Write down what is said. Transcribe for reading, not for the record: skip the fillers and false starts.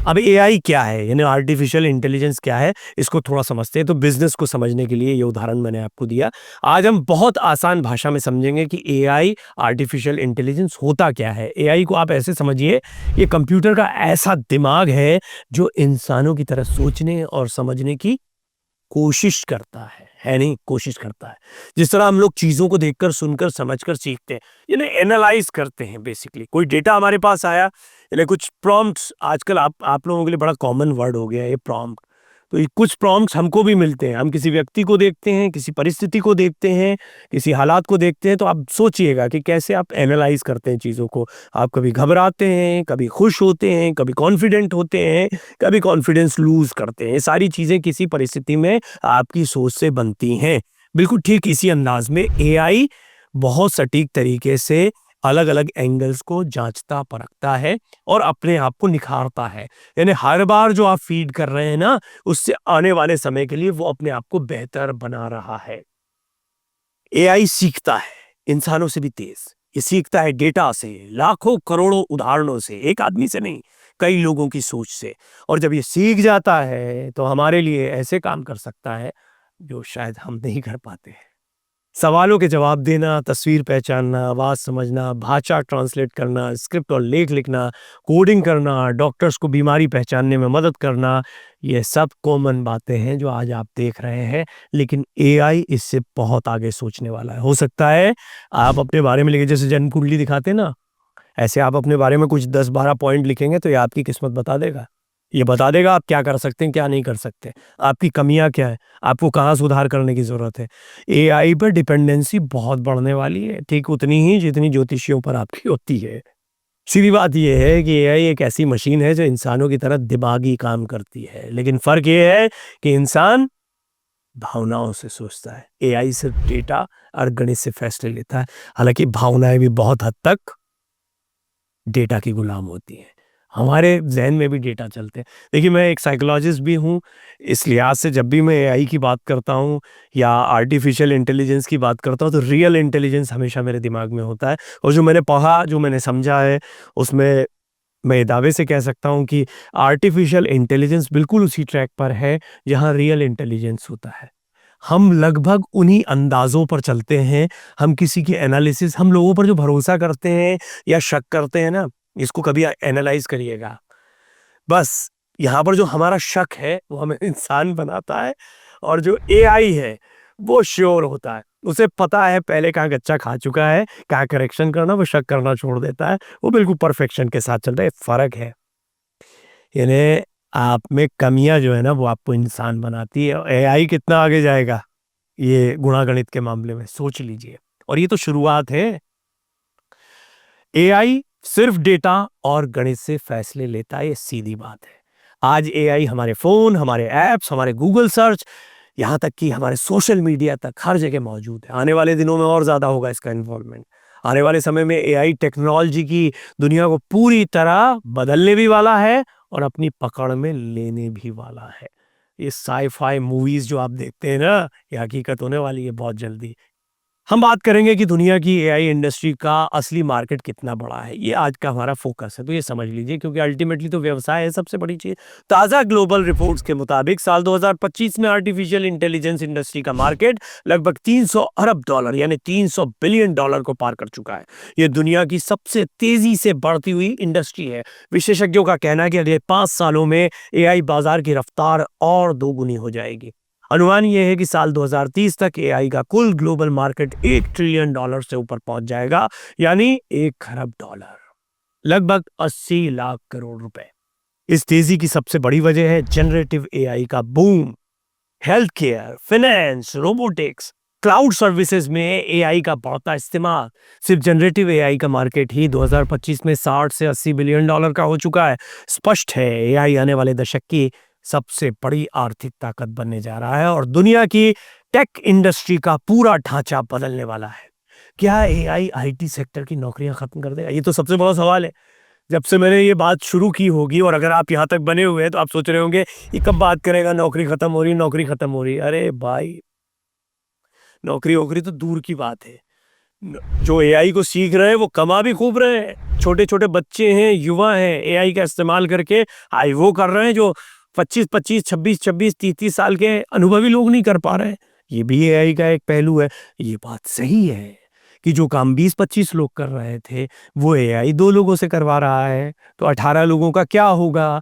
अब एआई क्या है, यानी आर्टिफिशियल इंटेलिजेंस क्या है, इसको थोड़ा समझते हैं। तो बिजनेस को समझने के लिए ये उदाहरण मैंने आपको दिया। आज हम बहुत आसान भाषा में समझेंगे कि एआई आर्टिफिशियल इंटेलिजेंस होता क्या है। एआई को आप ऐसे समझिए, ये कंप्यूटर का ऐसा दिमाग है जो इंसानों की तरह सोचने और समझने की कोशिश करता है नहीं, कोशिश करता है। जिस तरह हम लोग चीज़ों को देखकर, सुनकर, समझकर सीखते हैं, यानी एनालाइज़ करते हैं बेसिकली। कोई डेटा हमारे पास आया, यानी कुछ प्रॉम्प्ट्स, आजकल आप लोगों के लिए बड़ा कॉमन वर्ड हो गया है ये प्रॉम्प्ट। तो ये कुछ प्रॉम्प्ट्स हमको भी मिलते हैं। हम किसी व्यक्ति को देखते हैं, किसी परिस्थिति को देखते हैं, किसी हालात को देखते हैं, तो आप सोचिएगा कि कैसे आप एनालाइज़ करते हैं चीज़ों को। आप कभी घबराते हैं, कभी खुश होते हैं, कभी कॉन्फिडेंट होते हैं, कभी कॉन्फिडेंस लूज़ करते हैं। ये सारी चीज़ें किसी परिस्थिति में आपकी सोच से बनती हैं। बिल्कुल ठीक इसी अंदाज़ में एआई बहुत सटीक तरीके से अलग-अलग एंगल्स को जाँचता, परखता है और अपने आप को निखारता है। यानी हर बार जो आप फ़ीड कर रहे हैं ना, उससे आने वाले समय के लिए वो अपने आप को बेहतर बना रहा है। एआई सीखता है, इंसानों से भी तेज़। ये सीखता है डेटा से, लाखों करोड़ों उदाहरणों से, एक आदमी से नहीं, कई लोगों की सोच से। और जब ये सीख जाता है, तो हमारे लिए ऐसे काम कर सकता है, जो शायद हम नहीं कर पाते हैं। सवालों के जवाब देना, तस्वीर पहचानना, आवाज़ समझना, भाषा ट्रांसलेट करना, स्क्रिप्ट और लेख लिखना, कोडिंग करना, डॉक्टर्स को बीमारी पहचानने में मदद करना, ये सब कॉमन बातें हैं जो आज आप देख रहे हैं। लेकिन एआई इससे बहुत आगे सोचने वाला है। हो सकता है आप अपने बारे में लिखे, जैसे जन्म कुंडली दिखाते हैं ना, ऐसे आप अपने बारे में कुछ 10-12 पॉइंट लिखेंगे तो ये आपकी किस्मत बता देगा। ये बता देगा आप क्या कर सकते हैं, क्या नहीं कर सकते। आपकी कमियाँ क्या हैं, आपको कहाँ सुधार करने की ज़रूरत है। एआई पर डिपेंडेंसी बहुत बढ़ने वाली है, ठीक उतनी ही जितनी ज्योतिषियों पर आपकी होती है। सीधी बात ये है कि एआई एक ऐसी मशीन है जो इंसानों की तरह दिमागी काम करती है, लेकिन फ़र्क ये है कि इंसान भावनाओं से सोचता है। एआई सिर्फ़ डेटा और गणित से फैसले लेता है, हालाँकि भावनाएँ भी बहुत हद तक डेटा की गुलाम होती हैं। हमारे ज़हन में भी डेटा चलते हैं। देखिए, मैं एक साइकोलॉजिस्ट भी हूँ, इस लिहाज़ से जब भी मैं एआई की बात करता हूँ या आर्टिफ़िशियल इंटेलिजेंस की बात करता हूँ, तो रियल इंटेलिजेंस हमेशा मेरे दिमाग में होता है। और जो मैंने पढ़ा, जो मैंने समझा है, उसमें मैं दावे से कह सकता हूँ कि आर्टिफ़िशियल इंटेलिजेंस बिल्कुल उसी ट्रैक पर है, जहाँ रियल इंटेलिजेंस होता है। हम लगभग उन्हीं अंदाज़ों पर चलते हैं, हम किसी की एनालिसिस, हम लोगों पर जो भरोसा करते हैं या शक करते हैं ना, इसको कभी एनालाइज़ करिएगा। बस यहाँ पर जो हमारा शक है, वो हमें इंसान बनाता है, और जो एआई है, वो श्योर होता है। उसे पता है पहले कहाँ कच्चा खा चुका है, कहाँ करेक्शन करना, वो शक करना छोड़ देता है। वो बिल्कुल परफेक्शन के साथ चलता है, फ़र्क है। यानी आप में कमियाँ जो है ना, वो आपको इंसान बनाती है। एआई कितना आगे जाएगा ये गुणा-गणित के मामले में, सोच लीजिए। और ये तो शुरुआत है। एआई सिर्फ़ डेटा और गणित से फैसले लेता है, ये सीधी बात है। आज एआई हमारे फ़ोन, हमारे ऐप्स, हमारे गूगल सर्च, यहाँ तक कि हमारे सोशल मीडिया तक हर जगह मौजूद है। आने वाले दिनों में और ज़्यादा होगा इसका इन्वॉल्वमेंट। आने वाले समय में एआई टेक्नोलॉजी की दुनिया को पूरी तरह बदलने भी वाला है और अपनी पकड़ में लेने भी वाला है। ये साइ-फाई मूवीज़ जो आप देखते हैं ना, ये हकीकत होने वाली है बहुत जल्दी। हम बात करेंगे कि दुनिया की एआई इंडस्ट्री का असली मार्केट कितना बड़ा है। ये आज का हमारा फ़ोकस है, तो ये समझ लीजिए, क्योंकि अल्टीमेटली तो व्यवसाय है सबसे बड़ी चीज़। ताज़ा ग्लोबल रिपोर्ट्स के मुताबिक साल 2025 में आर्टिफ़िशियल इंटेलिजेंस इंडस्ट्री का मार्केट लगभग 300 अरब डॉलर यानी $300 बिलियन को पार कर चुका है। ये दुनिया की सबसे तेज़ी से बढ़ती हुई इंडस्ट्री है। विशेषज्ञों का कहना है कि अगले 5 सालों में एआई बाज़ार की रफ़्तार और दोगुनी हो जाएगी। अनुमान ये है कि साल 2030 तक एआई का कुल ग्लोबल मार्केट $1 ट्रिलियन से ऊपर पहुंच जाएगा, यानी 1 खरब डॉलर, लगभग 80 लाख करोड़ रुपए। इस तेजी की सबसे बड़ी वजह है जनरेटिव एआई का boom. Health care, finance, robotics, cloud services में एआई का बढ़ता इस्तेमाल। सिर्फ जनरेटिव एआई का मार्केट ही 2025 में 60 से 80 बिलियन डॉलर का हो चुका है। स्पष्ट है, एआई आने वाले दशक की सबसे बड़ी आर्थिक ताकत बनने जा रहा है और दुनिया की टेक इंडस्ट्री का पूरा ढांचा बदलने वाला है। क्या एआई आईटी सेक्टर की नौकरियां खत्म कर देगा? ये तो सबसे बड़ा सवाल है। जब से मैंने ये बात शुरू की होगी, और अगर आप यहाँ तक बने हुए हैं तो आप सोच रहे होंगे ये कब बात करेगा, नौकरी खत्म हो रही, नौकरी खत्म हो रही। अरे भाई, नौकरी वोकरी तो दूर की बात है। जो एआई को सीख रहे हैं वो कमा भी खूब रहे हैं। छोटे-छोटे बच्चे हैं, युवा हैं, एआई का इस्तेमाल करके वो कर रहे हैं जो 25-25, 26-26, 30-30 साल के अनुभवी लोग नहीं कर पा रहे हैं। ये भी एआई का एक पहलू है। ये बात सही है कि जो काम 20-25 लोग कर रहे थे, वो एआई 2 लोगों से करवा रहा है, तो 18 लोगों का क्या होगा?